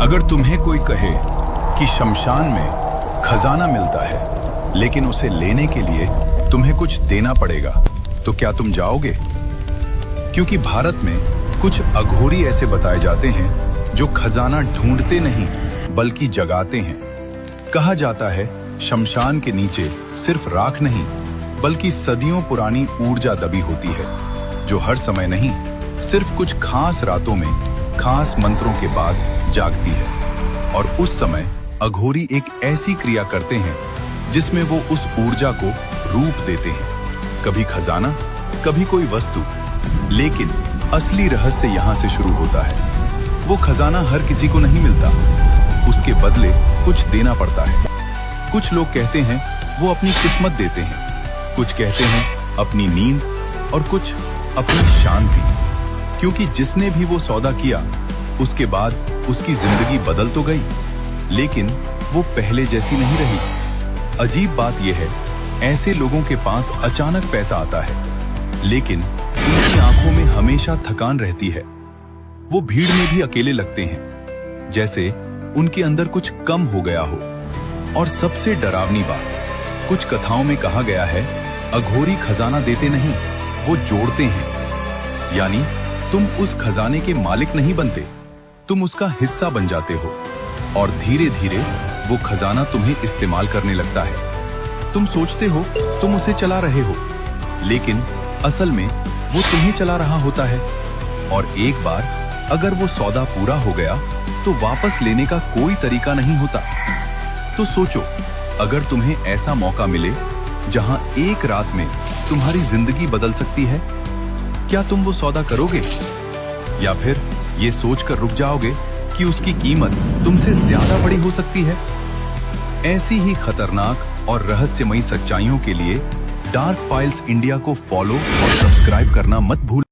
अगर तुम्हें कोई कहे कि शमशान में खजाना मिलता है लेकिन उसे लेने के लिए तुम्हें कुछ देना पड़ेगा, तो क्या तुम जाओगे? क्योंकि भारत में कुछ अघोरी ऐसे बताए जाते हैं जो खजाना ढूंढते नहीं बल्कि जगाते हैं। कहा जाता है शमशान के नीचे सिर्फ राख नहीं बल्कि सदियों पुरानी ऊर्जा दबी होती है, जो हर समय नहीं सिर्फ कुछ खास रातों में खास मंत्रों के बाद जागती है। और उस समय अघोरी एक ऐसी क्रिया करते हैं जिसमें वो उस ऊर्जा को रूप देते हैं, कभी खजाना, कभी कोई वस्तु। लेकिन असली रहस्य यहाँ से शुरू होता है। वो खजाना हर किसी को नहीं मिलता, उसके बदले कुछ देना पड़ता है। कुछ लोग कहते हैं वो अपनी किस्मत देते हैं, कुछ कहते हैं अपनी नींद, और कुछ अपनी शांति। क्योंकि जिसने भी वो सौदा किया उसके बाद उसकी जिंदगी बदल तो गई, लेकिन वो पहले जैसी नहीं रही। अजीब बात यह है, ऐसे लोगों के पास अचानक पैसा आता है, लेकिन उनकी आंखों में हमेशा थकान रहती है। वो भीड़ में भी अकेले लगते हैं, जैसे उनके अंदर कुछ कम हो गया हो। और सबसे डरावनी बात, कुछ कथाओं में कहा गया है अघोरी खजाना देते नहीं, वो जोड़ते हैं। यानी तुम उस खजाने के मालिक नहीं बनते, तुम उसका हिस्सा बन जाते हो, और धीरे धीरे वो खजाना तुम्हें इस्तेमाल करने लगता है। तुम सोचते हो तुम उसे चला रहे हो, लेकिन असल में वो तुम्हें चला रहा होता है। और एक बार अगर वो सौदा पूरा हो गया तो वापस लेने का कोई तरीका नहीं होता। तो सोचो, अगर तुम्हें ऐसा मौका मिले जहां एक रात में तुम्हारी जिंदगी बदल सकती है, क्या तुम वो सौदा करोगे, या फिर ये सोचकर रुक जाओगे कि उसकी कीमत तुमसे ज्यादा बड़ी हो सकती है? ऐसी ही खतरनाक और रहस्यमयी सच्चाइयों के लिए डार्क फाइल्स इंडिया को फॉलो और सब्सक्राइब करना मत भूलना।